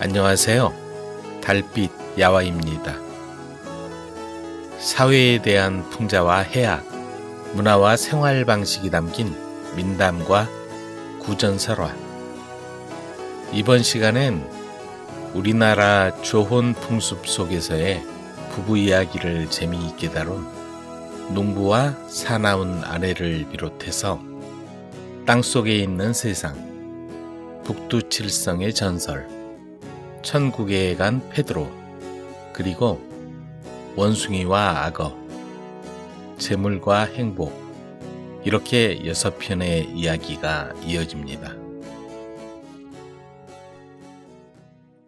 안녕하세요. 달빛 야화입니다. 사회에 대한 풍자와 해악, 문화와 생활 방식이 담긴 민담과 구전설화. 이번 시간엔 우리나라 조혼 풍습 속에서의 부부 이야기를 재미있게 다룬 농부와 사나운 아내를 비롯해서 땅속에 있는 세상, 북두칠성의 전설, 천국에 간 페드로, 그리고 원숭이와 악어, 재물과 행복, 이렇게 6편의 이야기가 이어집니다.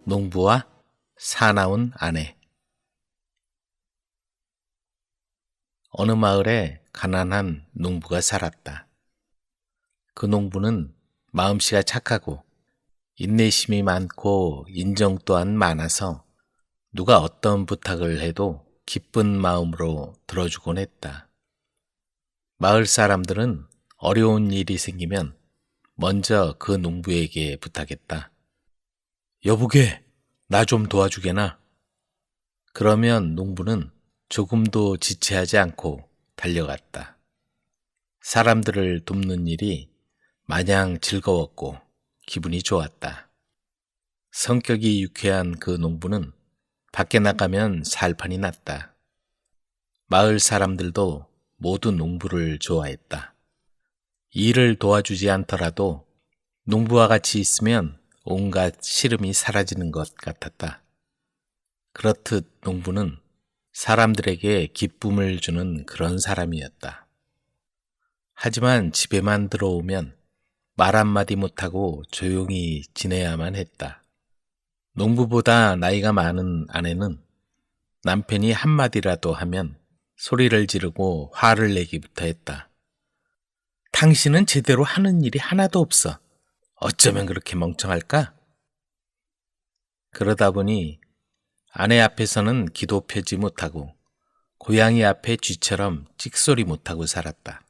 농부와 사나운 아내. 어느 마을에 가난한 농부가 살았다. 그 농부는 마음씨가 착하고 인내심이 많고 인정 또한 많아서 누가 어떤 부탁을 해도 기쁜 마음으로 들어주곤 했다. 마을 사람들은 어려운 일이 생기면 먼저 그 농부에게 부탁했다. 여보게, 나 좀 도와주게나. 그러면 농부는 조금도 지체하지 않고 달려갔다. 사람들을 돕는 일이 마냥 즐거웠고 기분이 좋았다. 성격이 유쾌한 그 농부는 밖에 나가면 살판이 났다. 마을 사람들도 모두 농부를 좋아했다. 일을 도와주지 않더라도 농부와 같이 있으면 온갖 시름이 사라지는 것 같았다. 그렇듯 농부는 사람들에게 기쁨을 주는 그런 사람이었다. 하지만 집에만 들어오면 말 한마디 못하고 조용히 지내야만 했다. 농부보다 나이가 많은 아내는 남편이 한마디라도 하면 소리를 지르고 화를 내기부터 했다. 당신은 제대로 하는 일이 하나도 없어. 어쩌면 그렇게 멍청할까? 그러다 보니 아내 앞에서는 기도 펴지 못하고 고양이 앞에 쥐처럼 찍소리 못하고 살았다.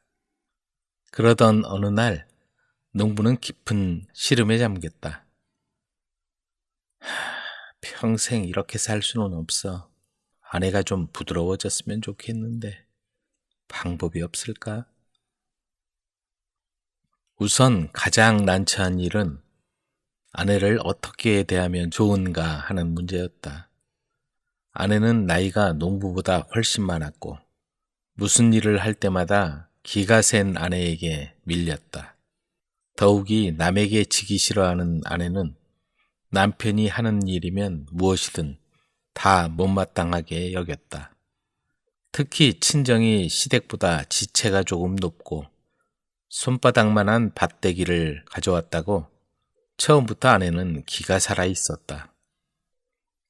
그러던 어느 날 농부는 깊은 시름에 잠겼다. 평생 이렇게 살 수는 없어. 아내가 좀 부드러워졌으면 좋겠는데 방법이 없을까? 우선 가장 난처한 일은 아내를 어떻게 대하면 좋은가 하는 문제였다. 아내는 나이가 농부보다 훨씬 많았고 무슨 일을 할 때마다 기가 센 아내에게 밀렸다. 더욱이 남에게 지기 싫어하는 아내는 남편이 하는 일이면 무엇이든 다 못마땅하게 여겼다. 특히 친정이 시댁보다 지체가 조금 높고 손바닥만한 밭대기를 가져왔다고 처음부터 아내는 기가 살아 있었다.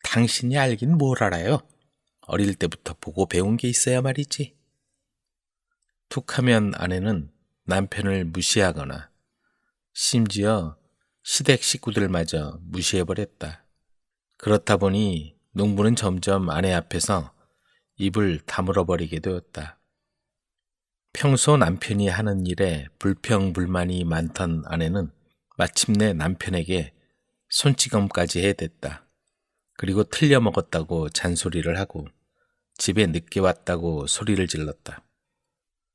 당신이 알긴 뭘 알아요? 어릴 때부터 보고 배운 게 있어야 말이지. 툭하면 아내는 남편을 무시하거나 심지어 시댁 식구들마저 무시해버렸다. 그렇다 보니 농부는 점점 아내 앞에서 입을 다물어버리게 되었다. 평소 남편이 하는 일에 불평불만이 많던 아내는 마침내 남편에게 손찌검까지 해댔다. 그리고 틀려 먹었다고 잔소리를 하고 집에 늦게 왔다고 소리를 질렀다.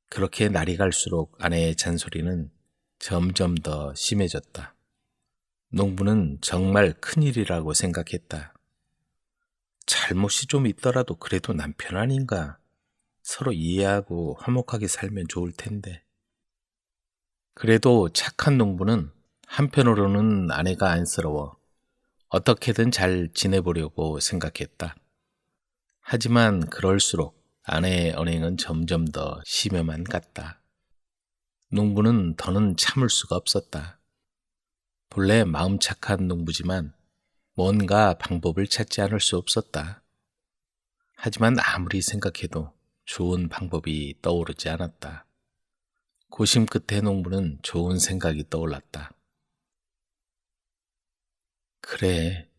그렇게 날이 갈수록 아내의 잔소리는 점점 더 심해졌다. 농부는 정말 큰일이라고 생각했다. 잘못이 좀 있더라도 그래도 남편 아닌가? 서로 이해하고 화목하게 살면 좋을 텐데. 그래도 착한 농부는 한편으로는 아내가 안쓰러워 어떻게든 잘 지내보려고 생각했다. 하지만 그럴수록 아내의 언행은 점점 더 심해만 갔다. 농부는 더는 참을 수가 없었다. 본래 마음 착한 농부지만 뭔가 방법을 찾지 않을 수 없었다. 하지만 아무리 생각해도 좋은 방법이 떠오르지 않았다. 고심 끝에 농부는 좋은 생각이 떠올랐다. 그래,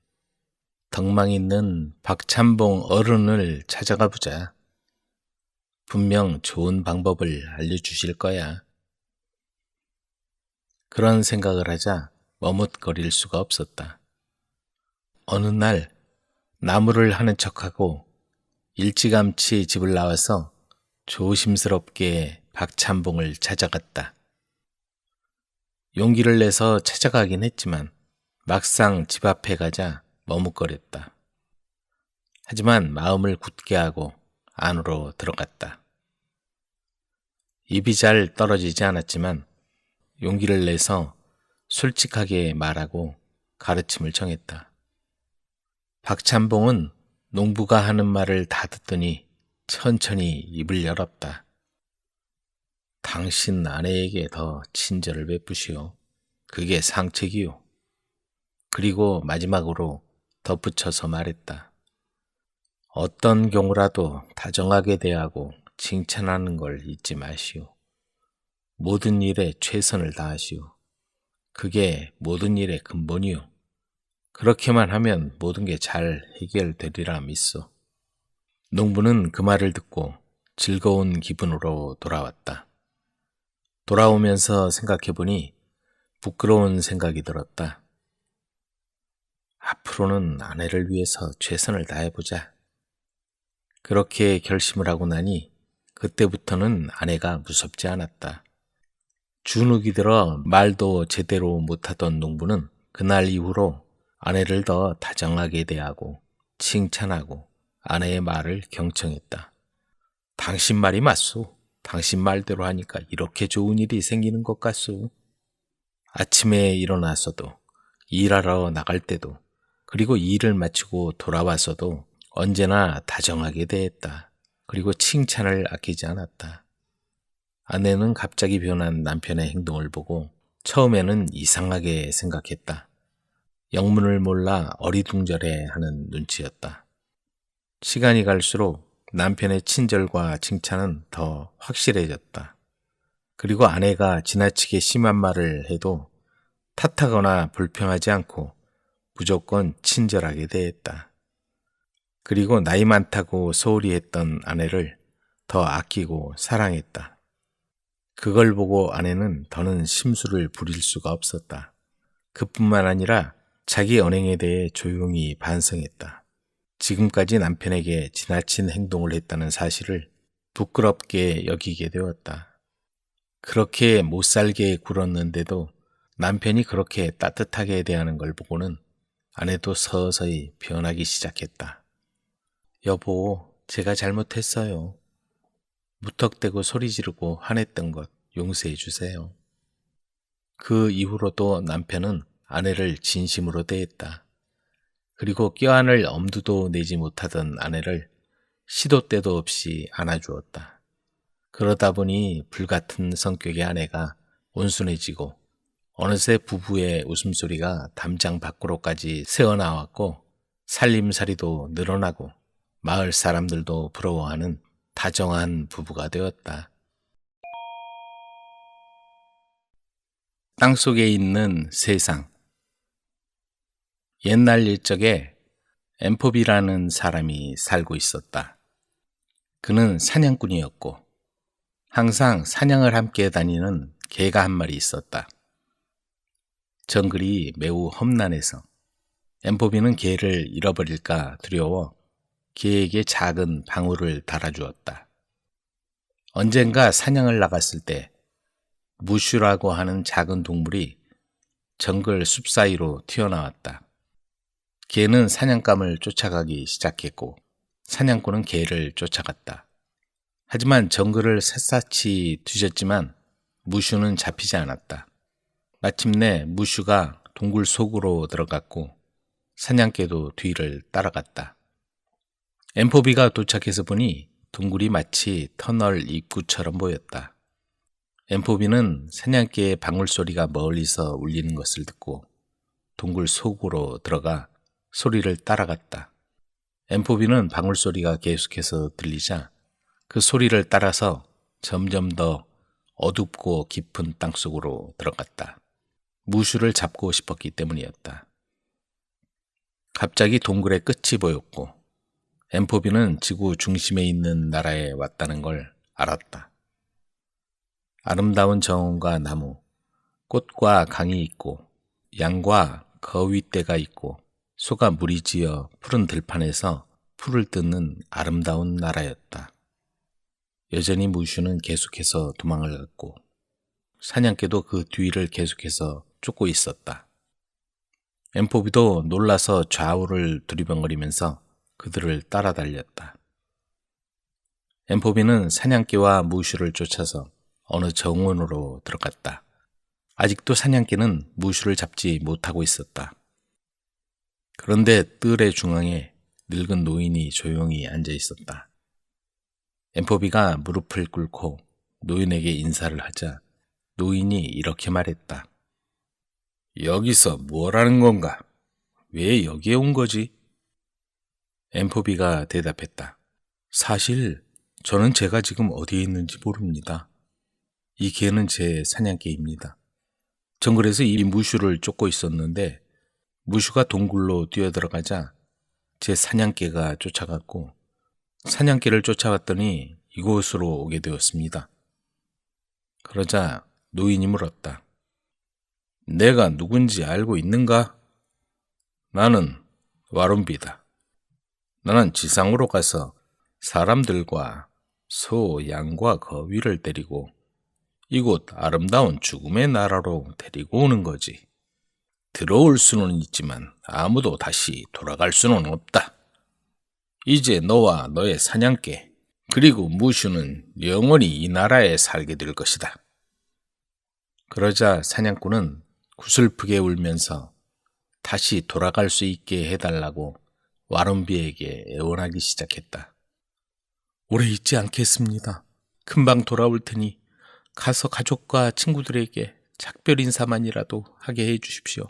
덕망 있는 박찬봉 어른을 찾아가 보자. 분명 좋은 방법을 알려주실 거야. 그런 생각을 하자 머뭇거릴 수가 없었다. 어느 날 나무를 하는 척하고 일찌감치 집을 나와서 조심스럽게 박찬봉을 찾아갔다. 용기를 내서 찾아가긴 했지만 막상 집 앞에 가자 머뭇거렸다. 하지만 마음을 굳게 하고 안으로 들어갔다. 입이 잘 떨어지지 않았지만 용기를 내서 솔직하게 말하고 가르침을 정했다. 박찬봉은 농부가 하는 말을 다 듣더니 천천히 입을 열었다. 당신 아내에게 더 친절을 베푸시오. 그게 상책이요. 그리고 마지막으로 덧붙여서 말했다. 어떤 경우라도 다정하게 대하고 칭찬하는 걸 잊지 마시오. 모든 일에 최선을 다하시오. 그게 모든 일의 근본이요. 그렇게만 하면 모든 게 잘 해결되리라 믿소. 농부는 그 말을 듣고 즐거운 기분으로 돌아왔다. 돌아오면서 생각해보니 부끄러운 생각이 들었다. 앞으로는 아내를 위해서 최선을 다해보자. 그렇게 결심을 하고 나니 그때부터는 아내가 무섭지 않았다. 주눅이 들어 말도 제대로 못하던 농부는 그날 이후로 아내를 더 다정하게 대하고 칭찬하고 아내의 말을 경청했다. 당신 말이 맞소. 당신 말대로 하니까 이렇게 좋은 일이 생기는 것 같소. 아침에 일어나서도, 일하러 나갈 때도, 그리고 일을 마치고 돌아와서도 언제나 다정하게 대했다. 그리고 칭찬을 아끼지 않았다. 아내는 갑자기 변한 남편의 행동을 보고 처음에는 이상하게 생각했다. 영문을 몰라 어리둥절해하는 눈치였다. 시간이 갈수록 남편의 친절과 칭찬은 더 확실해졌다. 그리고 아내가 지나치게 심한 말을 해도 탓하거나 불평하지 않고 무조건 친절하게 대했다. 그리고 나이 많다고 소홀히 했던 아내를 더 아끼고 사랑했다. 그걸 보고 아내는 더는 심술을 부릴 수가 없었다. 그뿐만 아니라 자기 언행에 대해 조용히 반성했다. 지금까지 남편에게 지나친 행동을 했다는 사실을 부끄럽게 여기게 되었다. 그렇게 못살게 굴었는데도 남편이 그렇게 따뜻하게 대하는 걸 보고는 아내도 서서히 변하기 시작했다. 여보, 제가 잘못했어요. 무턱대고 소리 지르고 화냈던 것 용서해 주세요. 그 이후로도 남편은 아내를 진심으로 대했다. 그리고 껴안을 엄두도 내지 못하던 아내를 시도 때도 없이 안아주었다. 그러다 보니 불같은 성격의 아내가 온순해지고 어느새 부부의 웃음소리가 담장 밖으로까지 새어나왔고 살림살이도 늘어나고 마을 사람들도 부러워하는 다정한 부부가 되었다. 땅속에 있는 세상. 옛날 옛적에 엠포비라는 사람이 살고 있었다. 그는 사냥꾼이었고 항상 사냥을 함께 다니는 개가 한 마리 있었다. 정글이 매우 험난해서 엠포비는 개를 잃어버릴까 두려워 개에게 작은 방울을 달아주었다. 언젠가 사냥을 나갔을 때 무슈라고 하는 작은 동물이 정글 숲 사이로 튀어나왔다. 개는 사냥감을 쫓아가기 시작했고 사냥꾼은 개를 쫓아갔다. 하지만 정글을 샅샅이 뒤졌지만 무슈는 잡히지 않았다. 마침내 무슈가 동굴 속으로 들어갔고 사냥개도 뒤를 따라갔다. 엠포비가 도착해서 보니 동굴이 마치 터널 입구처럼 보였다. 엠포비는 사냥개의 방울소리가 멀리서 울리는 것을 듣고 동굴 속으로 들어가 소리를 따라갔다. 엠포비는 방울소리가 계속해서 들리자 그 소리를 따라서 점점 더 어둡고 깊은 땅속으로 들어갔다. 무슈를 잡고 싶었기 때문이었다. 갑자기 동굴의 끝이 보였고 엠포비는 지구 중심에 있는 나라에 왔다는 걸 알았다. 아름다운 정원과 나무, 꽃과 강이 있고 양과 거위떼가 있고 소가 무리지어 푸른 들판에서 풀을 뜯는 아름다운 나라였다. 여전히 무슈는 계속해서 도망을 갔고 사냥개도 그 뒤를 계속해서 쫓고 있었다. 엠포비도 놀라서 좌우를 두리번거리면서 그들을 따라달렸다. 엠포비는 사냥개와 무슈를 쫓아서 어느 정원으로 들어갔다. 아직도 사냥개는 무슈를 잡지 못하고 있었다. 그런데 뜰의 중앙에 늙은 노인이 조용히 앉아 있었다. 엠포비가 무릎을 꿇고 노인에게 인사를 하자 노인이 이렇게 말했다. 여기서 뭘 하는 건가? 왜 여기에 온 거지? 엠포비가 대답했다. 사실 저는 제가 지금 어디에 있는지 모릅니다. 이 개는 제 사냥개입니다. 정글에서 이 무슈를 쫓고 있었는데 무슈가 동굴로 뛰어들어가자 제 사냥개가 쫓아갔고 사냥개를 쫓아왔더니 이곳으로 오게 되었습니다. 그러자 노인이 물었다. 내가 누군지 알고 있는가? 나는 와룸비다. 나는 지상으로 가서 사람들과 소, 양과 거위를 데리고 이곳 아름다운 죽음의 나라로 데리고 오는 거지. 들어올 수는 있지만 아무도 다시 돌아갈 수는 없다. 이제 너와 너의 사냥개 그리고 무슈는 영원히 이 나라에 살게 될 것이다. 그러자 사냥꾼은 구슬프게 울면서 다시 돌아갈 수 있게 해달라고 와룸비에게 애원하기 시작했다. 오래 있지 않겠습니다. 금방 돌아올 테니 가서 가족과 친구들에게 작별 인사만이라도 하게 해주십시오.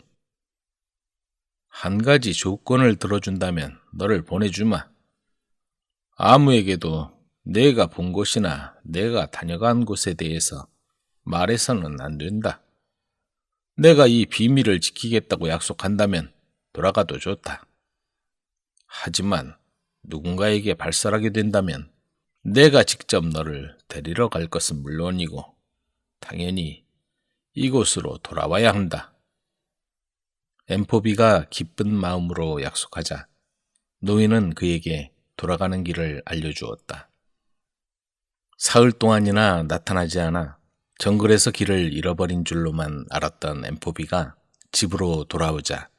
한 가지 조건을 들어준다면 너를 보내주마. 아무에게도 내가 본 곳이나 내가 다녀간 곳에 대해서 말해서는 안 된다. 내가 이 비밀을 지키겠다고 약속한다면 돌아가도 좋다. 하지만 누군가에게 발설하게 된다면 내가 직접 너를 데리러 갈 것은 물론이고 당연히 이곳으로 돌아와야 한다. 엠포비가 기쁜 마음으로 약속하자 노인은 그에게 돌아가는 길을 알려주었다. 사흘 동안이나 나타나지 않아 정글에서 길을 잃어버린 줄로만 알았던 엠포비가 집으로 돌아오자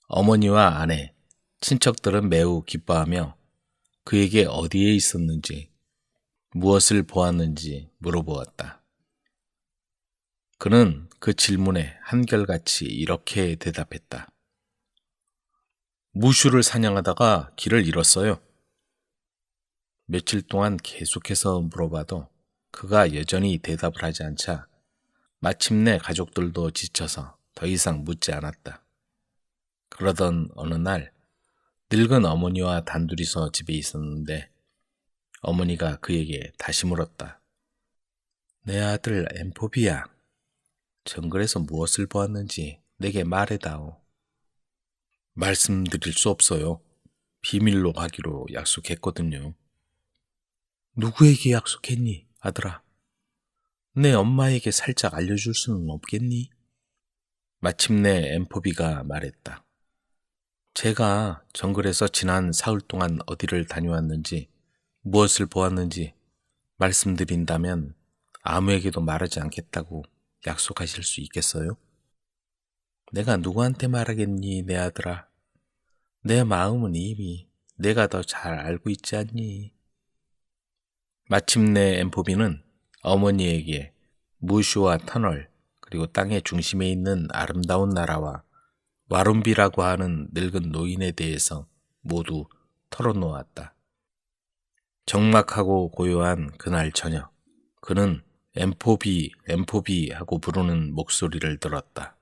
어머니와 아내, 친척들은 매우 기뻐하며 그에게 어디에 있었는지, 무엇을 보았는지 물어보았다. 그는 그 질문에 한결같이 이렇게 대답했다. 무슈를 사냥하다가 길을 잃었어요. 며칠 동안 계속해서 물어봐도 그가 여전히 대답을 하지 않자 마침내 가족들도 지쳐서 더 이상 묻지 않았다. 그러던 어느 날 늙은 어머니와 단둘이서 집에 있었는데 어머니가 그에게 다시 물었다. 내 아들 엠포비야, 정글에서 무엇을 보았는지 내게 말해다오. 말씀드릴 수 없어요. 비밀로 하기로 약속했거든요. 누구에게 약속했니, 아들아? 내 엄마에게 살짝 알려줄 수는 없겠니? 마침내 엠포비가 말했다. 제가 정글에서 지난 사흘 동안 어디를 다녀왔는지, 무엇을 보았는지 말씀드린다면 아무에게도 말하지 않겠다고 약속하실 수 있겠어요? 내가 누구한테 말하겠니, 내 아들아? 내 마음은 이미 내가 더 잘 알고 있지 않니? 마침내 엠포비는 어머니에게 무슈와 터널 그리고 땅의 중심에 있는 아름다운 나라와 와룸비라고 하는 늙은 노인에 대해서 모두 털어놓았다. 적막하고 고요한 그날 저녁, 그는 엠포비, 엠포비 하고 부르는 목소리를 들었다.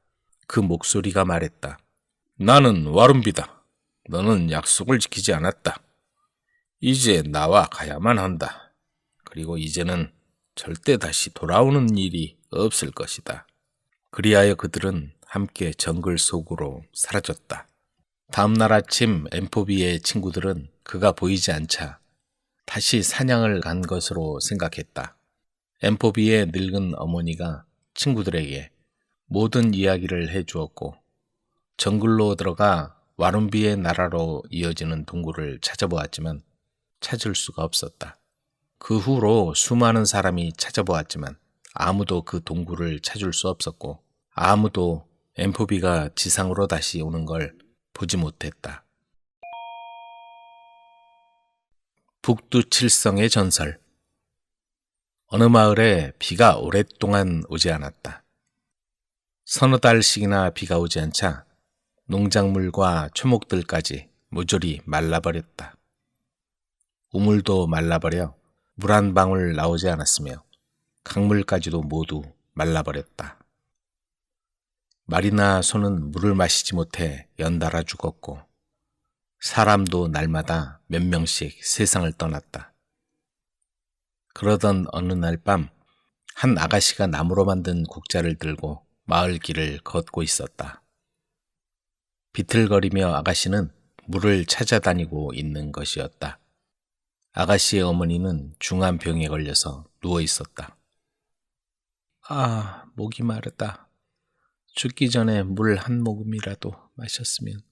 그 목소리가 말했다. 나는 와룸비다. 너는 약속을 지키지 않았다. 이제 나와 가야만 한다. 그리고 이제는 절대 다시 돌아오는 일이 없을 것이다. 그리하여 그들은 함께 정글 속으로 사라졌다. 다음 날 아침 엠포비의 친구들은 그가 보이지 않자 다시 사냥을 간 것으로 생각했다. 엠포비의 늙은 어머니가 친구들에게 모든 이야기를 해주었고 정글로 들어가 와룸비의 나라로 이어지는 동굴을 찾아보았지만 찾을 수가 없었다. 그 후로 수많은 사람이 찾아보았지만 아무도 그 동굴을 찾을 수 없었고 아무도 엠포비가 지상으로 다시 오는 걸 보지 못했다. 북두칠성의 전설. 어느 마을에 비가 오랫동안 오지 않았다. 서너 달씩이나 비가 오지 않자 농작물과 초목들까지 모조리 말라버렸다. 우물도 말라버려 물 한 방울 나오지 않았으며 강물까지도 모두 말라버렸다. 말이나 소는 물을 마시지 못해 연달아 죽었고 사람도 날마다 몇 명씩 세상을 떠났다. 그러던 어느 날 밤 한 아가씨가 나무로 만든 국자를 들고 마을 길을 걷고 있었다. 비틀거리며 아가씨는 물을 찾아다니고 있는 것이었다. 아가씨의 어머니는 중한 병에 걸려서 누워 있었다. 아, 목이 마르다. 죽기 전에 물 한 모금이라도 마셨으면.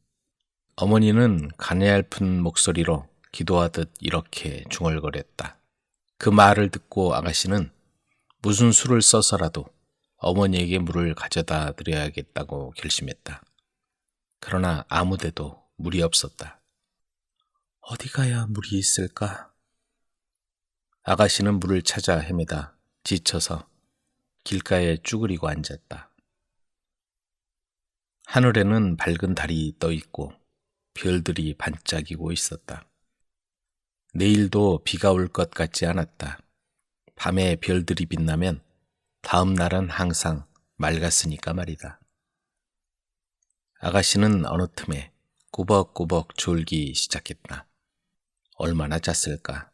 어머니는 가냘픈 목소리로 기도하듯 이렇게 중얼거렸다. 그 말을 듣고 아가씨는 무슨 수를 써서라도 어머니에게 물을 가져다 드려야겠다고 결심했다. 그러나 아무데도 물이 없었다. 어디 가야 물이 있을까? 아가씨는 물을 찾아 헤매다 지쳐서 길가에 쭈그리고 앉았다. 하늘에는 밝은 달이 떠 있고 별들이 반짝이고 있었다. 내일도 비가 올 것 같지 않았다. 밤에 별들이 빛나면 다음 날은 항상 맑았으니까 말이다. 아가씨는 어느 틈에 꾸벅꾸벅 졸기 시작했다. 얼마나 잤을까?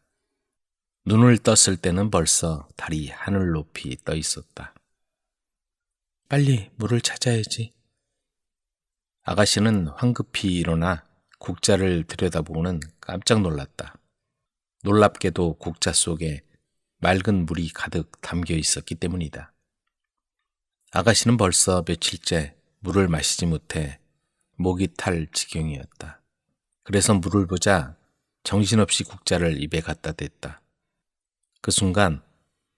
눈을 떴을 때는 벌써 달이 하늘 높이 떠 있었다. 빨리 물을 찾아야지. 아가씨는 황급히 일어나 국자를 들여다보고는 깜짝 놀랐다. 놀랍게도 국자 속에 맑은 물이 가득 담겨 있었기 때문이다. 아가씨는 벌써 며칠째 물을 마시지 못해 목이 탈 지경이었다. 그래서 물을 보자 정신없이 국자를 입에 갖다 댔다. 그 순간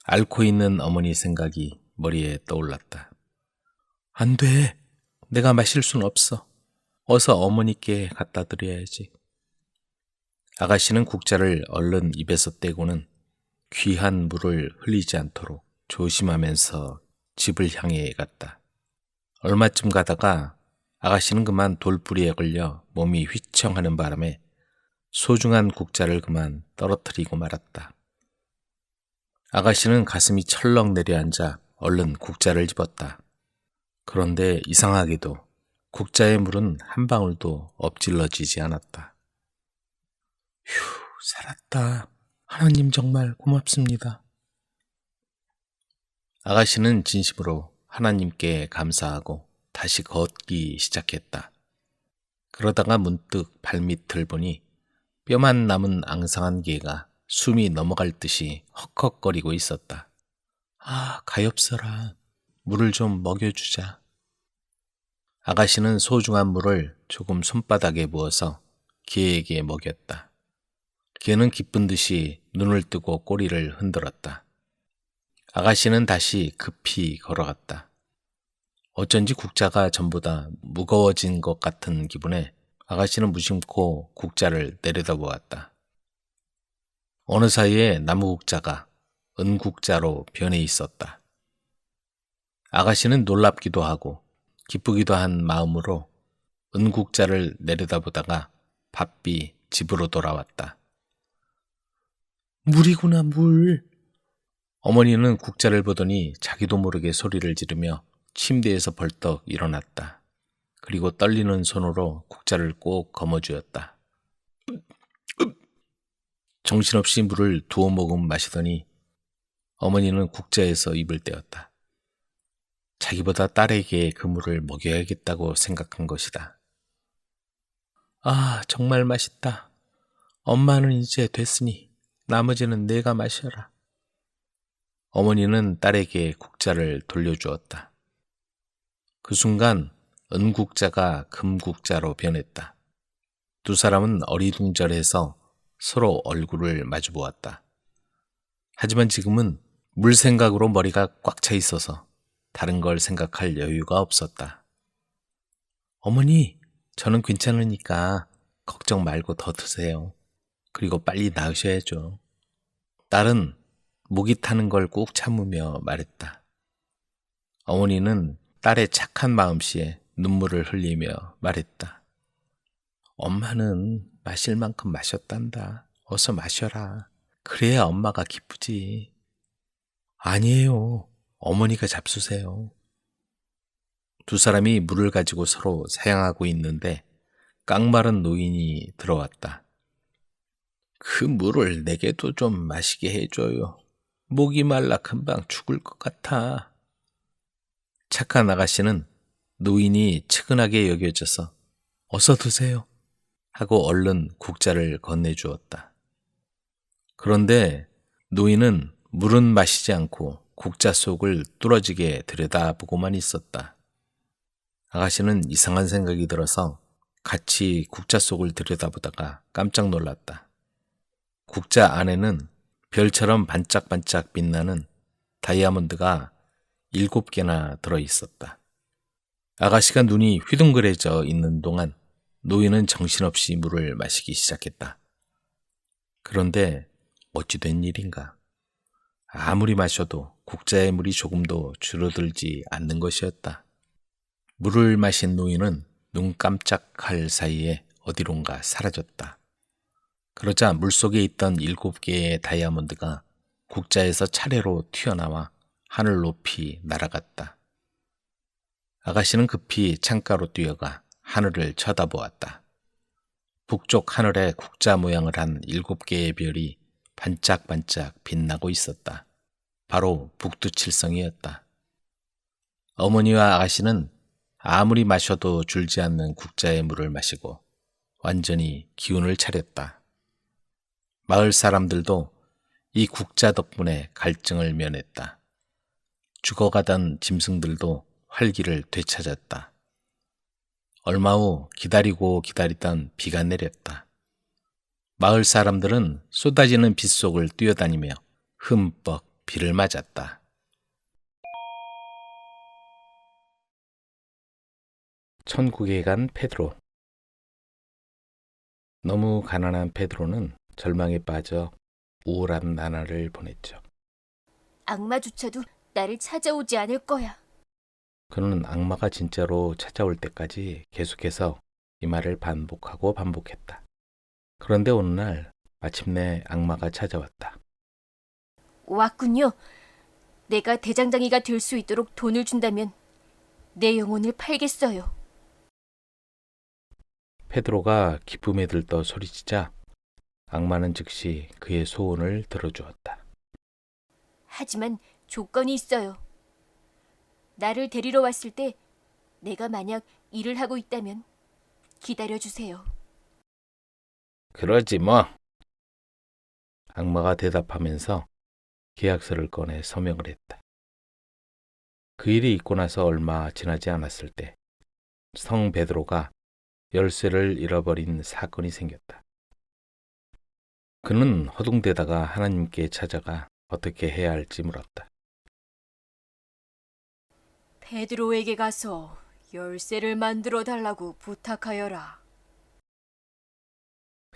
앓고 있는 어머니 생각이 머리에 떠올랐다. 안 돼. 내가 마실 순 없어. 어서 어머니께 갖다 드려야지. 아가씨는 국자를 얼른 입에서 떼고는 귀한 물을 흘리지 않도록 조심하면서 집을 향해 갔다. 얼마쯤 가다가 아가씨는 그만 돌부리에 걸려 몸이 휘청하는 바람에 소중한 국자를 그만 떨어뜨리고 말았다. 아가씨는 가슴이 철렁 내려앉아 얼른 국자를 집었다. 그런데 이상하게도 국자의 물은 한 방울도 엎질러지지 않았다. 휴, 살았다. 하나님 정말 고맙습니다. 아가씨는 진심으로 하나님께 감사하고 다시 걷기 시작했다. 그러다가 문득 발밑을 보니 뼈만 남은 앙상한 개가 숨이 넘어갈 듯이 헉헉거리고 있었다. 아, 가엾어라. 물을 좀 먹여주자. 아가씨는 소중한 물을 조금 손바닥에 부어서 개에게 먹였다. 개는 기쁜 듯이 눈을 뜨고 꼬리를 흔들었다. 아가씨는 다시 급히 걸어갔다. 어쩐지 국자가 전보다 무거워진 것 같은 기분에 아가씨는 무심코 국자를 내려다보았다. 어느 사이에 나무 국자가 은국자로 변해 있었다. 아가씨는 놀랍기도 하고 기쁘기도 한 마음으로 은국자를 내려다보다가 바삐 집으로 돌아왔다. 물이구나, 물. 어머니는 국자를 보더니 자기도 모르게 소리를 지르며 침대에서 벌떡 일어났다. 그리고 떨리는 손으로 국자를 꼭 거머쥐었다. 정신없이 물을 두어 모금 마시더니 어머니는 국자에서 입을 떼었다. 자기보다 딸에게 그 물을 먹여야겠다고 생각한 것이다. 아, 정말 맛있다. 엄마는 이제 됐으니 나머지는 내가 마셔라. 어머니는 딸에게 국자를 돌려주었다. 그 순간 은국자가 금국자로 변했다. 두 사람은 어리둥절해서 서로 얼굴을 마주 보았다. 하지만 지금은 물 생각으로 머리가 꽉 차 있어서 다른 걸 생각할 여유가 없었다. 어머니, 저는 괜찮으니까 걱정 말고 더 드세요. 그리고 빨리 나으셔야죠. 딸은 목이 타는 걸 꾹 참으며 말했다. 어머니는 딸의 착한 마음씨에 눈물을 흘리며 말했다. 엄마는 마실 만큼 마셨단다. 어서 마셔라. 그래야 엄마가 기쁘지. 아니에요. 어머니가 잡수세요. 두 사람이 물을 가지고 서로 사양하고 있는데 깡마른 노인이 들어왔다. 그 물을 내게도 좀 마시게 해줘요. 목이 말라 금방 죽을 것 같아. 착한 아가씨는 노인이 측은하게 여겨져서 어서 드세요 하고 얼른 국자를 건네주었다. 그런데 노인은 물은 마시지 않고 국자 속을 뚫어지게 들여다보고만 있었다. 아가씨는 이상한 생각이 들어서 같이 국자 속을 들여다보다가 깜짝 놀랐다. 국자 안에는 별처럼 반짝반짝 빛나는 다이아몬드가 7개나 들어있었다. 아가씨가 눈이 휘둥그레져 있는 동안 노인은 정신없이 물을 마시기 시작했다. 그런데 어찌 된 일인가? 아무리 마셔도 국자의 물이 조금도 줄어들지 않는 것이었다. 물을 마신 노인은 눈 깜짝할 사이에 어디론가 사라졌다. 그러자 물속에 있던 7개의 다이아몬드가 국자에서 차례로 튀어나와 하늘 높이 날아갔다. 아가씨는 급히 창가로 뛰어가 하늘을 쳐다보았다. 북쪽 하늘에 국자 모양을 한 7개의 별이 반짝반짝 빛나고 있었다. 바로 북두칠성이었다. 어머니와 아가씨는 아무리 마셔도 줄지 않는 국자의 물을 마시고 완전히 기운을 차렸다. 마을 사람들도 이 국자 덕분에 갈증을 면했다. 죽어가던 짐승들도 활기를 되찾았다. 얼마 후 기다리고 기다리던 비가 내렸다. 마을 사람들은 쏟아지는 빗속을 뛰어다니며 흠뻑 비를 맞았다. 천국에 간 페드로. 너무 가난한 페드로는 절망에 빠져 우울한 나날을 보냈죠. 악마조차도 나를 찾아오지 않을 거야. 그는 악마가 진짜로 찾아올 때까지 계속해서 이 말을 반복하고 반복했다. 그런데 어느 날 마침내 악마가 찾아왔다. 왔군요. 내가 대장장이가 될 수 있도록 돈을 준다면 내 영혼을 팔겠어요. 페드로가 기쁨에 들떠 소리치자 악마는 즉시 그의 소원을 들어주었다. 하지만 조건이 있어요. 나를 데리러 왔을 때 내가 만약 일을 하고 있다면 기다려주세요. 그러지 뭐. 악마가 대답하면서 계약서를 꺼내 서명을 했다. 그 일이 있고 나서 얼마 지나지 않았을 때 성 베드로가 열쇠를 잃어버린 사건이 생겼다. 그는 허둥대다가 하나님께 찾아가 어떻게 해야 할지 물었다. 베드로에게 가서 열쇠를 만들어 달라고 부탁하여라.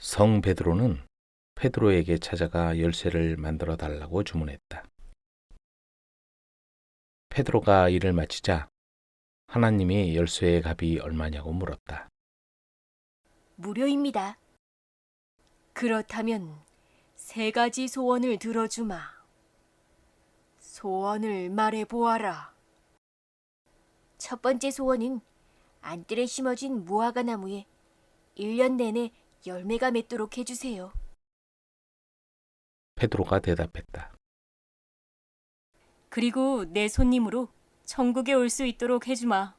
성 베드로는 페드로에게 찾아가 열쇠를 만들어 달라고 주문했다. 페드로가 일을 마치자 하나님이 열쇠의 값이 얼마냐고 물었다. 무료입니다. 그렇다면 3가지 소원을 들어주마. 소원을 말해보아라. 첫 번째 소원은 안뜰에 심어진 무화과 나무에 1년 내내 열매가 맺도록 해주세요. 페드로가 대답했다. 그리고 내 손님으로 천국에 올 수 있도록 해주마.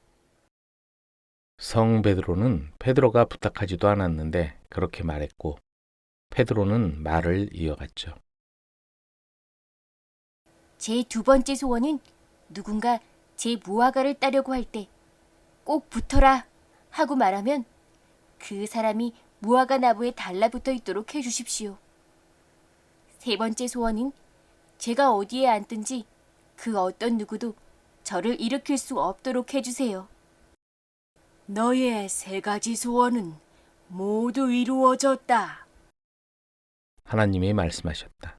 성 베드로는 페드로가 부탁하지도 않았는데 그렇게 말했고 페드로는 말을 이어갔죠. 제 2번째 소원은 누군가 제 무화과를 따려고 할 때 꼭 붙어라 하고 말하면 그 사람이 무화과 나무에 달라붙어 있도록 해주십시오. 세 번째 소원은 제가 어디에 앉든지 그 어떤 누구도 저를 일으킬 수 없도록 해주세요. 너의 세 가지 소원은 모두 이루어졌다. 하나님이 말씀하셨다.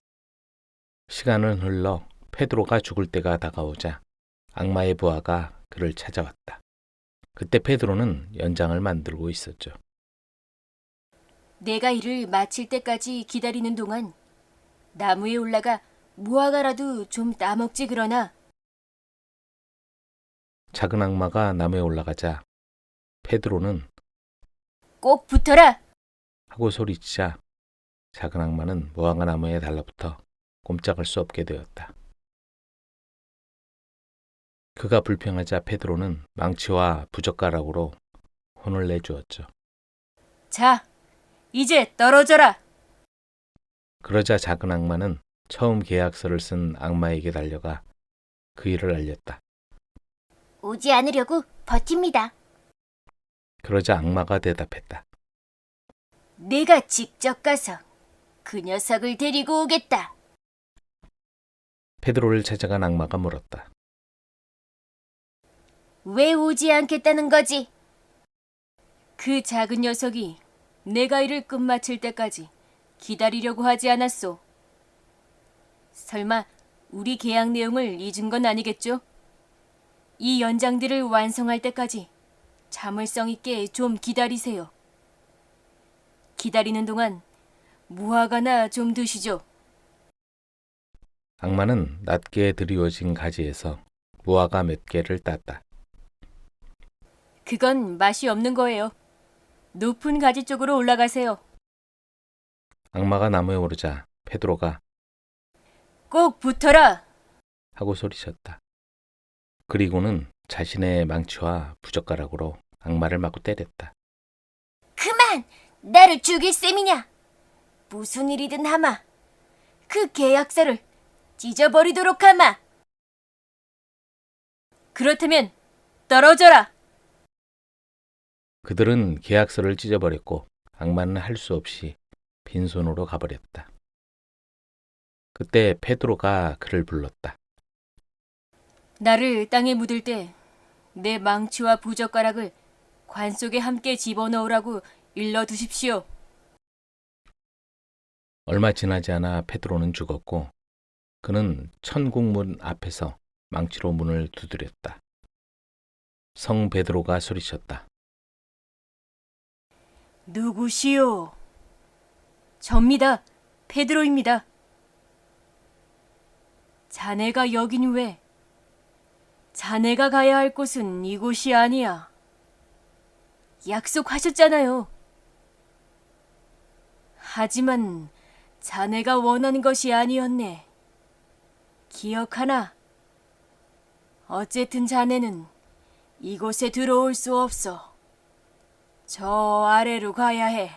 시간은 흘러 페드로가 죽을 때가 다가오자 악마의 부하가 그를 찾아왔다. 그때 페드로는 연장을 만들고 있었죠. 내가 일을 마칠 때까지 기다리는 동안 나무에 올라가 무화과라도 좀 따먹지 그러나. 작은 악마가 나무에 올라가자 페드로는 꼭 붙어라. 하고 소리치자 작은 악마는 무화과 나무에 달라붙어 꼼짝할 수 없게 되었다. 그가 불평하자 페드로는 망치와 부젓가락으로 혼을 내주었죠. 자, 이제 떨어져라. 그러자 작은 악마는 처음 계약서를 쓴 악마에게 달려가 그 일을 알렸다. 오지 않으려고 버팁니다. 그러자 악마가 대답했다. 내가 직접 가서 그 녀석을 데리고 오겠다. 페드로를 찾아간 악마가 물었다. 왜 오지 않겠다는 거지? 그 작은 녀석이 내가 일을 끝마칠 때까지 기다리려고 하지 않았소. 설마 우리 계약 내용을 잊은 건 아니겠죠? 이 연장들을 완성할 때까지 자물성 있게 좀 기다리세요. 기다리는 동안 무화과나 좀 드시죠. 악마는 낮게 드리워진 가지에서 무화과 몇 개를 땄다. 그건 맛이 없는 거예요. 높은 가지 쪽으로 올라가세요. 악마가 나무에 오르자 페드로가 꼭 붙어라. 하고 소리쳤다. 그리고는 자신의 망치와 부젓가락으로 악마를 마구 때렸다. 그만! 나를 죽일 셈이냐? 무슨 일이든 하마. 그 계약서를 찢어버리도록 하마. 그렇다면 떨어져라. 그들은 계약서를 찢어버렸고 악마는 할 수 없이 빈손으로 가버렸다. 그때 페드로가 그를 불렀다. 나를 땅에 묻을 때 내 망치와 부젓가락을 관 속에 함께 집어넣으라고 일러두십시오. 얼마 지나지 않아 페드로는 죽었고 그는 천국문 앞에서 망치로 문을 두드렸다. 성 베드로가 소리쳤다. 누구시오? 접니다. 페드로입니다. 자네가 여긴 왜? 자네가 가야 할 곳은 이곳이 아니야. 약속하셨잖아요. 하지만 자네가 원하는 것이 아니었네. 기억하나? 어쨌든 자네는 이곳에 들어올 수 없어. 저 아래로 가야 해.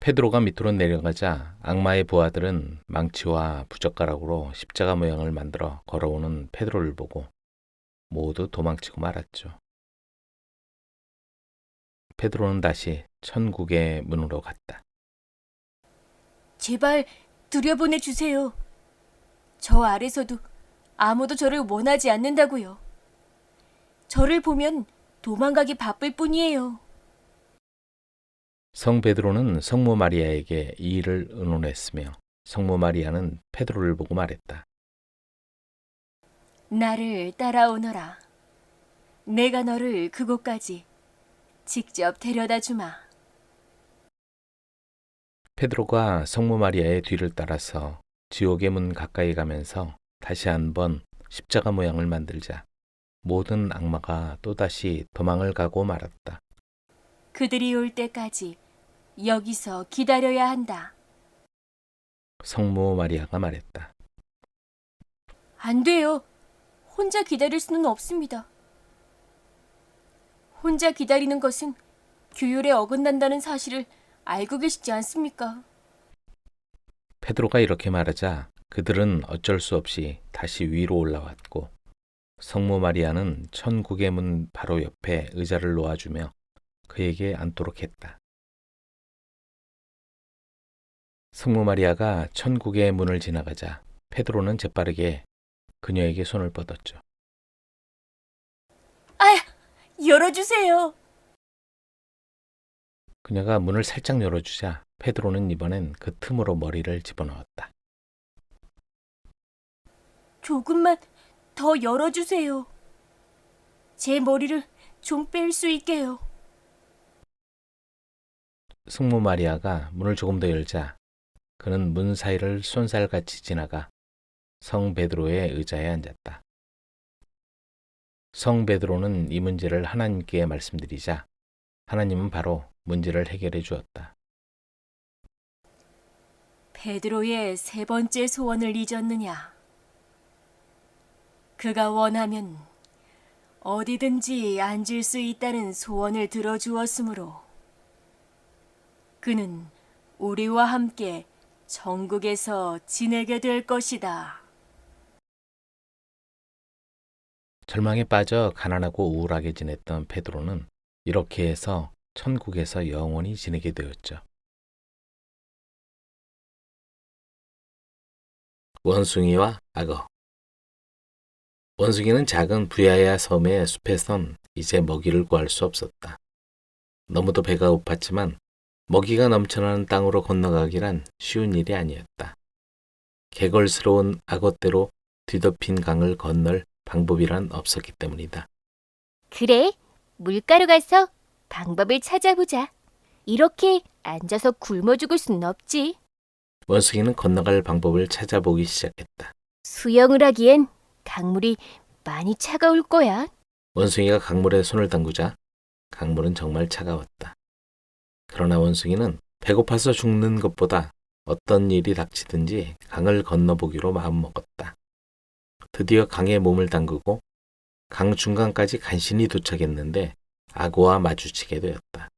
페드로가 밑으로 내려가자 악마의 부하들은 망치와 부젓가락으로 십자가 모양을 만들어 걸어오는 페드로를 보고 모두 도망치고 말았죠. 페드로는 다시 천국의 문으로 갔다. 제발 들여보내 주세요. 저 아래서도 아무도 저를 원하지 않는다고요. 저를 보면 도망가기 바쁠 뿐이에요. 성 베드로는 성모 마리아에게 이 일을 의논했으며 성모 마리아는 페드로를 보고 말했다. 나를 따라오너라. 내가 너를 그곳까지 직접 데려다 주마. 페드로가 성모 마리아의 뒤를 따라서 지옥의 문 가까이 가면서 다시 한번 십자가 모양을 만들자 모든 악마가 또다시 도망을 가고 말았다. 그들이 올 때까지 여기서 기다려야 한다. 성모 마리아가 말했다. 안 돼요. 혼자 기다릴 수는 없습니다. 혼자 기다리는 것은 규율에 어긋난다는 사실을 알고 계시지 않습니까? 페드로가 이렇게 말하자 그들은 어쩔 수 없이 다시 위로 올라왔고 성모 마리아는 천국의 문 바로 옆에 의자를 놓아주며 그에게 앉도록 했다. 성모 마리아가 천국의 문을 지나가자 페드로는 재빠르게 그녀에게 손을 뻗었죠. 아야, 열어주세요. 그녀가 문을 살짝 열어주자 페드로는 이번엔 그 틈으로 머리를 집어넣었다. 조금만 더 열어주세요. 제 머리를 좀 뺄 수 있게요. 성모 마리아가 문을 조금 더 열자 그는 문 사이를 쏜살같이 지나가 성 베드로의 의자에 앉았다. 성 베드로는 이 문제를 하나님께 말씀드리자 하나님은 바로 문제를 해결해 주었다. 베드로의 세 번째 소원을 잊었느냐? 그가 원하면 어디든지 앉을 수 있다는 소원을 들어주었으므로 그는 우리와 함께 천국에서 지내게 될 것이다. 절망에 빠져 가난하고 우울하게 지냈던 베드로는 이렇게 해서 천국에서 영원히 지내게 되었죠. 원숭이와 악어. 원숭이는 작은 부야야 섬의 숲에선 이제 먹이를 구할 수 없었다. 너무도 배가 고팠지만 먹이가 넘쳐나는 땅으로 건너가기란 쉬운 일이 아니었다. 개걸스러운 악어떼로 뒤덮인 강을 건널 방법이란 없었기 때문이다. 그래, 물가로 가서 방법을 찾아보자. 이렇게 앉아서 굶어 죽을 순 없지. 원숭이는 건너갈 방법을 찾아보기 시작했다. 수영을 하기엔 강물이 많이 차가울 거야. 원숭이가 강물에 손을 담그자 강물은 정말 차가웠다. 그러나 원숭이는 배고파서 죽는 것보다 어떤 일이 닥치든지 강을 건너보기로 마음먹었다. 드디어 강에 몸을 담그고 강 중간까지 간신히 도착했는데 악어와 마주치게 되었다.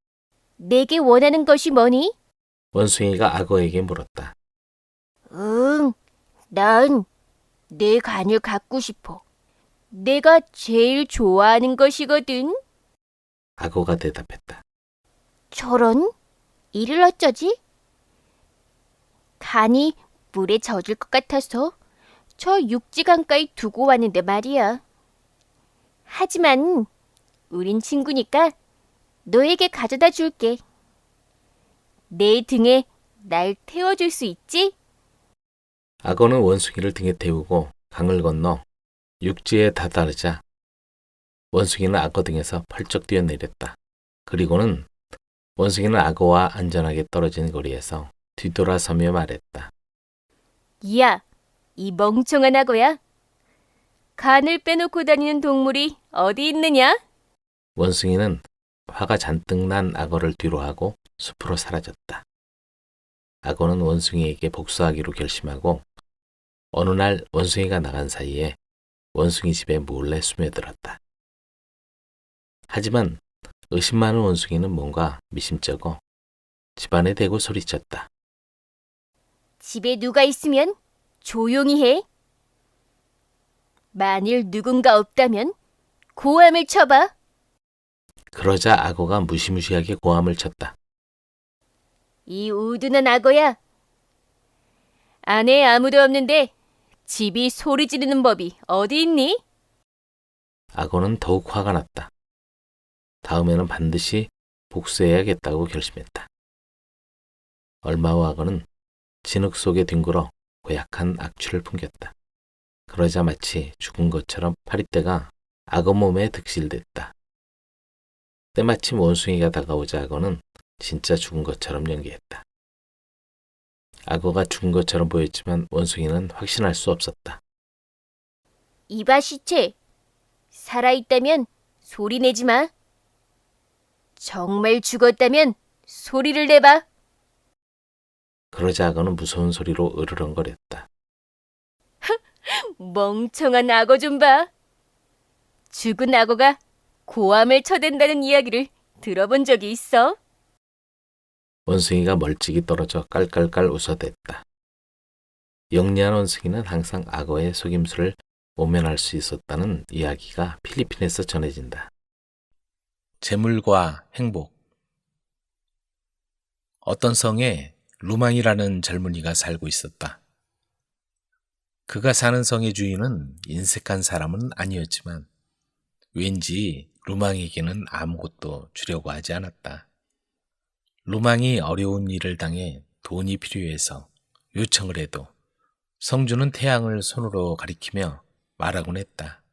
내게 원하는 것이 뭐니? 원숭이가 악어에게 물었다. 난 내 간을 갖고 싶어. 내가 제일 좋아하는 것이거든. 악어가 대답했다. 저런? 이를 어쩌지? 간이 물에 젖을 것 같아서 저 육지 강가에 두고 왔는데 말이야. 하지만 우린 친구니까 너에게 가져다 줄게. 내 등에 날 태워줄 수 있지? 악어는 원숭이를 등에 태우고 강을 건너 육지에 다다르자 원숭이는 악어 등에서 펄쩍 뛰어내렸다. 그리고는 원숭이는 악어와 안전하게 떨어진 거리에서 뒤돌아서며 말했다. 야, 이 멍청한 악어야. 간을 빼놓고 다니는 동물이 어디 있느냐? 원숭이는 화가 잔뜩 난 악어를 뒤로하고 숲으로 사라졌다. 악어는 원숭이에게 복수하기로 결심하고 어느 날 원숭이가 나간 사이에 원숭이 집에 몰래 스며들었다. 하지만 의심 많은 원숭이는 뭔가 미심쩍어 집안에 대고 소리쳤다. 집에 누가 있으면 조용히 해. 만일 누군가 없다면 고함을 쳐봐. 그러자 악어가 무시무시하게 고함을 쳤다. 이 우둔한 악어야. 안에 아무도 없는데 집이 소리 지르는 법이 어디 있니? 악어는 더욱 화가 났다. 다음에는 반드시 복수해야겠다고 결심했다. 얼마 후 악어는 진흙 속에 뒹굴어 고약한 악취를 풍겼다. 그러자 마치 죽은 것처럼 파리떼가 악어 몸에 득실됐다. 때마침 원숭이가 다가오자 악어는 진짜 죽은 것처럼 연기했다. 악어가 죽은 것처럼 보였지만 원숭이는 확신할 수 없었다. 이봐 시체. 살아있다면 소리 내지 마. 정말 죽었다면 소리를 내봐. 그러자 악어는 무서운 소리로 으르렁거렸다. 멍청한 악어 좀 봐. 죽은 악어가 고함을 쳐댄다는 이야기를 들어본 적이 있어? 원숭이가 멀찍이 떨어져 깔깔깔 웃어댔다. 영리한 원숭이는 항상 악어의 속임수를 모면할 수 있었다는 이야기가 필리핀에서 전해진다. 재물과 행복. 어떤 성에 루망이라는 젊은이가 살고 있었다. 그가 사는 성의 주인은 인색한 사람은 아니었지만 왠지 루망에게는 아무것도 주려고 하지 않았다. 루망이 어려운 일을 당해 돈이 필요해서 요청을 해도 성주는 태양을 손으로 가리키며 말하곤 했다.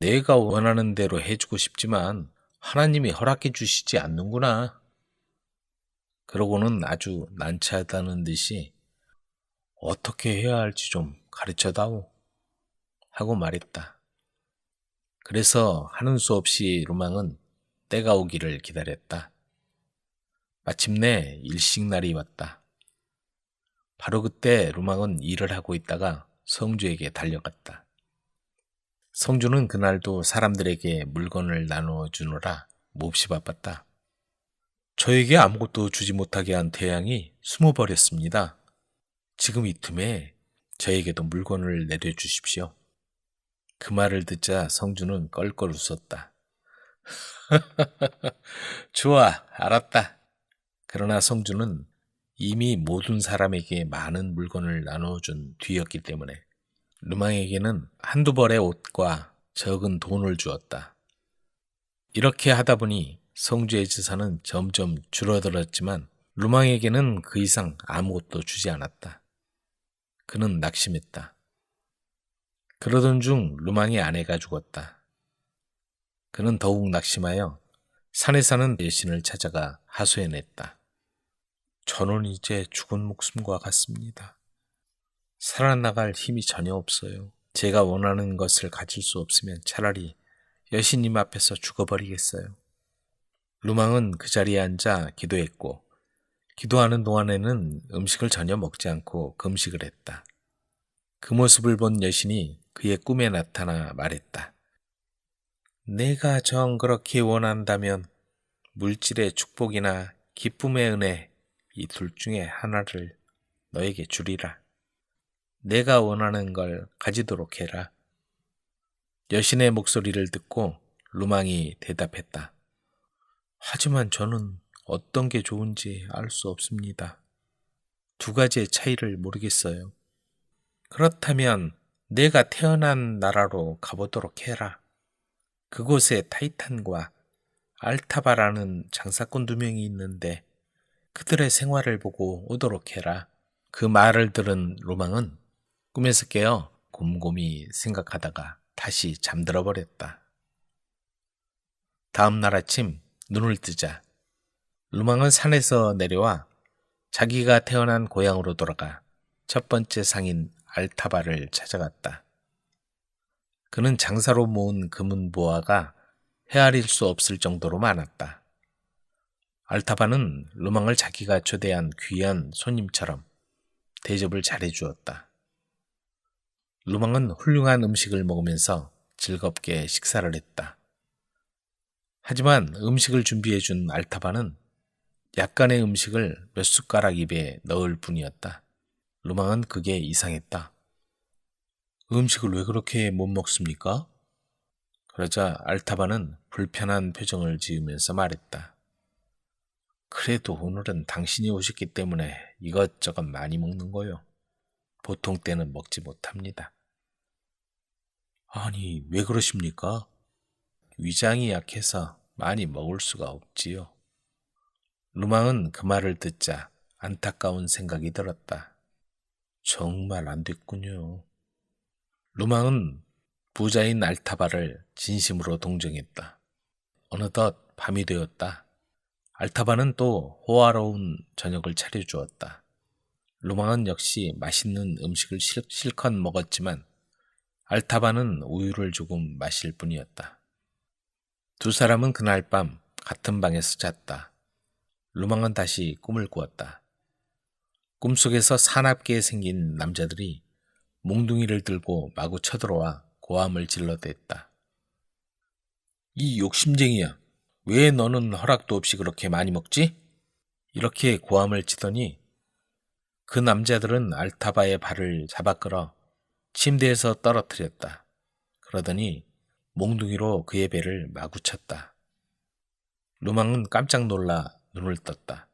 내가 원하는 대로 해주고 싶지만 하나님이 허락해 주시지 않는구나. 그러고는 아주 난처하다는 듯이 어떻게 해야 할지 좀 가르쳐다오 하고 말했다. 그래서 하는 수 없이 루망은 때가 오기를 기다렸다. 마침내 일식날이 왔다. 바로 그때 루망은 일을 하고 있다가 성주에게 달려갔다. 성주는 그날도 사람들에게 물건을 나누어 주느라 몹시 바빴다. 저에게 아무것도 주지 못하게 한 태양이 숨어버렸습니다. 지금 이 틈에 저에게도 물건을 내려주십시오. 그 말을 듣자 성주는 껄껄 웃었다. 좋아, 알았다. 그러나 성주는 이미 모든 사람에게 많은 물건을 나눠준 뒤였기 때문에 루망에게는 한두 벌의 옷과 적은 돈을 주었다. 이렇게 하다 보니 성주의 재산은 점점 줄어들었지만 루망에게는 그 이상 아무것도 주지 않았다. 그는 낙심했다. 그러던 중 루망의 아내가 죽었다. 그는 더욱 낙심하여 산에 사는 여신을 찾아가 하소연했다. 저는 이제 죽은 목숨과 같습니다. 살아나갈 힘이 전혀 없어요. 제가 원하는 것을 가질 수 없으면 차라리 여신님 앞에서 죽어버리겠어요. 루망은 그 자리에 앉아 기도했고 기도하는 동안에는 음식을 전혀 먹지 않고 금식을 했다. 그 모습을 본 여신이 그의 꿈에 나타나 말했다. 내가 정 그렇게 원한다면 물질의 축복이나 기쁨의 은혜 이 둘 중에 하나를 너에게 주리라. 내가 원하는 걸 가지도록 해라. 여신의 목소리를 듣고 루망이 대답했다. 하지만 저는 어떤 게 좋은지 알 수 없습니다. 두 가지의 차이를 모르겠어요. 그렇다면 내가 태어난 나라로 가보도록 해라. 그곳에 타이탄과 알타바라는 장사꾼 2명이 있는데 그들의 생활을 보고 오도록 해라. 그 말을 들은 루망은 꿈에서 깨어 곰곰이 생각하다가 다시 잠들어 버렸다. 다음 날 아침 눈을 뜨자 루망은 산에서 내려와 자기가 태어난 고향으로 돌아가 첫 번째 상인 알타바를 찾아갔다. 그는 장사로 모은 금은 보화가 헤아릴 수 없을 정도로 많았다. 알타바는 루망을 자기가 초대한 귀한 손님처럼 대접을 잘해주었다. 루망은 훌륭한 음식을 먹으면서 즐겁게 식사를 했다. 하지만 음식을 준비해준 알타바는 약간의 음식을 몇 숟가락 입에 넣을 뿐이었다. 루망은 그게 이상했다. 음식을 왜 그렇게 못 먹습니까? 그러자 알타바는 불편한 표정을 지으면서 말했다. 그래도 오늘은 당신이 오셨기 때문에 이것저것 많이 먹는 거요. 보통 때는 먹지 못합니다. 아니, 왜 그러십니까? 위장이 약해서 많이 먹을 수가 없지요. 루망은 그 말을 듣자 안타까운 생각이 들었다. 정말 안 됐군요. 루망은 부자인 알타바를 진심으로 동정했다. 어느덧 밤이 되었다. 알타바는 또 호화로운 저녁을 차려주었다. 루망은 역시 맛있는 음식을 실컷 먹었지만 알타바는 우유를 조금 마실 뿐이었다. 두 사람은 그날 밤 같은 방에서 잤다. 루망은 다시 꿈을 꾸었다. 꿈속에서 사납게 생긴 남자들이 몽둥이를 들고 마구 쳐들어와 고함을 질러댔다. 이 욕심쟁이야. 왜 너는 허락도 없이 그렇게 많이 먹지? 이렇게 고함을 치더니 그 남자들은 알타바의 발을 잡아 끌어 침대에서 떨어뜨렸다. 그러더니 몽둥이로 그의 배를 마구 쳤다. 루망은 깜짝 놀라 눈을 떴다.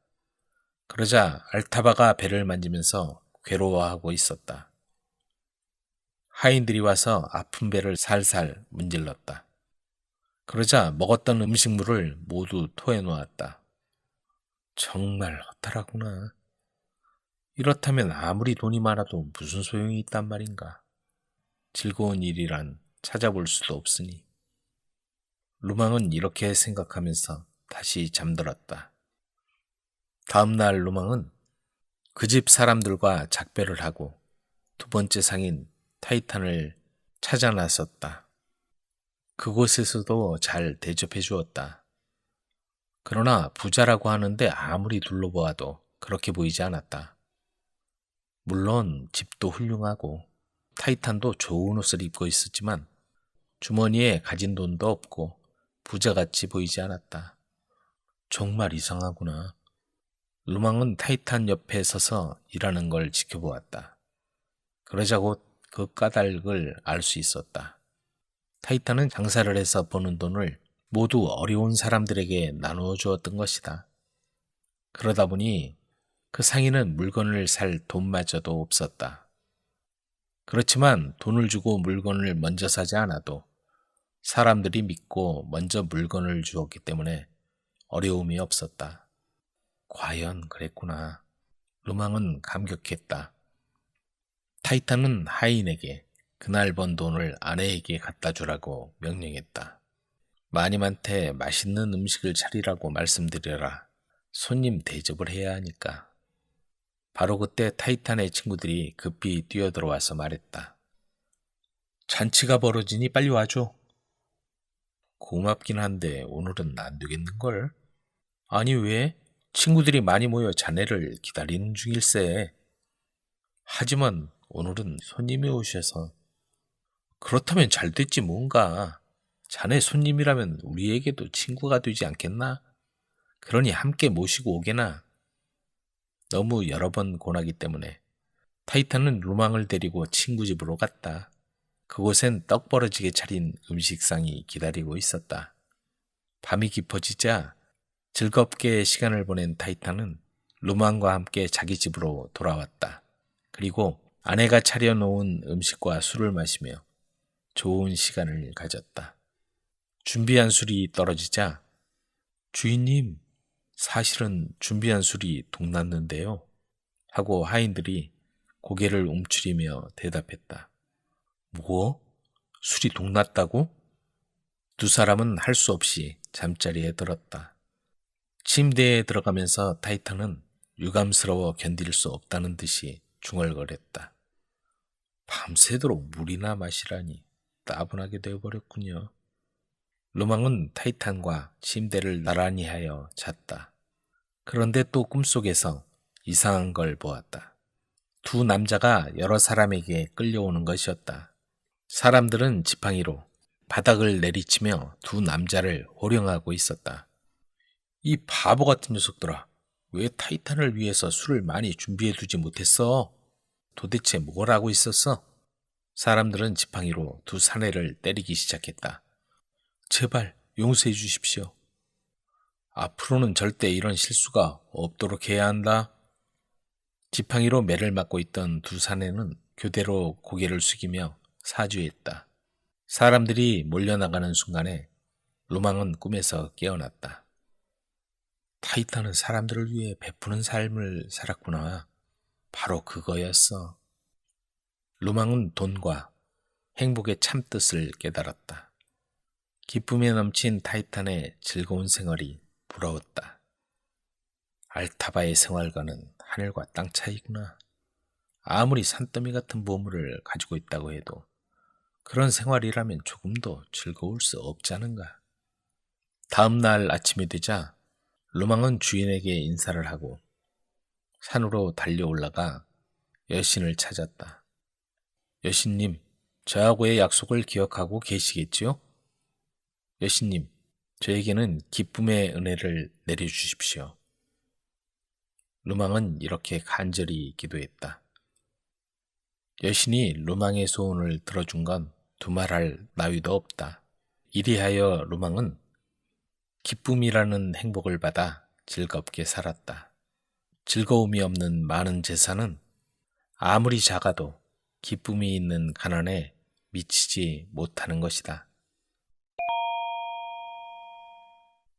그러자 알타바가 배를 만지면서 괴로워하고 있었다. 하인들이 와서 아픈 배를 살살 문질렀다. 그러자 먹었던 음식물을 모두 토해 놓았다. 정말 허탈하구나. 이렇다면 아무리 돈이 많아도 무슨 소용이 있단 말인가. 즐거운 일이란 찾아볼 수도 없으니. 루망은 이렇게 생각하면서 다시 잠들었다. 다음 날 루망은 그 집 사람들과 작별을 하고 두 번째 상인 타이탄을 찾아 나섰다. 그곳에서도 잘 대접해 주었다. 그러나 부자라고 하는데 아무리 둘러보아도 그렇게 보이지 않았다. 물론 집도 훌륭하고 타이탄도 좋은 옷을 입고 있었지만 주머니에 가진 돈도 없고 부자같이 보이지 않았다. 정말 이상하구나. 루망은 타이탄 옆에 서서 일하는 걸 지켜보았다. 그러자 곧 그 까닭을 알 수 있었다. 타이탄은 장사를 해서 버는 돈을 모두 어려운 사람들에게 나누어 주었던 것이다. 그러다 보니 그 상인은 물건을 살 돈마저도 없었다. 그렇지만 돈을 주고 물건을 먼저 사지 않아도 사람들이 믿고 먼저 물건을 주었기 때문에 어려움이 없었다. 과연 그랬구나. 루망은 감격했다. 타이탄은 하인에게 그날 번 돈을 아내에게 갖다 주라고 명령했다. 마님한테 맛있는 음식을 차리라고 말씀드려라. 손님 대접을 해야 하니까. 바로 그때 타이탄의 친구들이 급히 뛰어들어와서 말했다. 잔치가 벌어지니 빨리 와줘. 고맙긴 한데 오늘은 안 되겠는걸? 아니 왜? 친구들이 많이 모여 자네를 기다리는 중일세. 하지만 오늘은 손님이 오셔서. 그렇다면 잘 됐지 뭔가. 자네 손님이라면 우리에게도 친구가 되지 않겠나? 그러니 함께 모시고 오게나. 너무 여러 번 권하기 때문에 타이탄은 루망을 데리고 친구 집으로 갔다. 그곳엔 떡 벌어지게 차린 음식상이 기다리고 있었다. 밤이 깊어지자 즐겁게 시간을 보낸 타이탄은 루망과 함께 자기 집으로 돌아왔다. 그리고 아내가 차려놓은 음식과 술을 마시며 좋은 시간을 가졌다. 준비한 술이 떨어지자 주인님, 사실은 준비한 술이 동났는데요. 하고 하인들이 고개를 움츠리며 대답했다. 뭐? 술이 동났다고? 두 사람은 할 수 없이 잠자리에 들었다. 침대에 들어가면서 타이탄은 유감스러워 견딜 수 없다는 듯이 중얼거렸다. 밤새도록 물이나 마시라니 따분하게 되어버렸군요. 루망은 타이탄과 침대를 나란히 하여 잤다. 그런데 또 꿈속에서 이상한 걸 보았다. 두 남자가 여러 사람에게 끌려오는 것이었다. 사람들은 지팡이로 바닥을 내리치며 두 남자를 호령하고 있었다. 이 바보 같은 녀석들아, 왜 타이탄을 위해서 술을 많이 준비해두지 못했어? 도대체 뭘 하고 있었어? 사람들은 지팡이로 두 사내를 때리기 시작했다. 제발 용서해 주십시오. 앞으로는 절대 이런 실수가 없도록 해야 한다. 지팡이로 매를 맞고 있던 두 사내는 교대로 고개를 숙이며 사죄했다. 사람들이 몰려나가는 순간에 루망은 꿈에서 깨어났다. 타이탄은 사람들을 위해 베푸는 삶을 살았구나. 바로 그거였어. 루망은 돈과 행복의 참뜻을 깨달았다. 기쁨에 넘친 타이탄의 즐거운 생활이 부러웠다. 알타바의 생활과는 하늘과 땅 차이구나. 아무리 산더미 같은 보물을 가지고 있다고 해도 그런 생활이라면 조금도 즐거울 수 없지 않은가. 다음 날 아침이 되자 루망은 주인에게 인사를 하고 산으로 달려올라가 여신을 찾았다. 여신님, 저하고의 약속을 기억하고 계시겠지요? 여신님, 저에게는 기쁨의 은혜를 내려주십시오. 루망은 이렇게 간절히 기도했다. 여신이 루망의 소원을 들어준 건 두말할 나위도 없다. 이리하여 루망은 기쁨이라는 행복을 받아 즐겁게 살았다. 즐거움이 없는 많은 재산은 아무리 작아도 기쁨이 있는 가난에 미치지 못하는 것이다.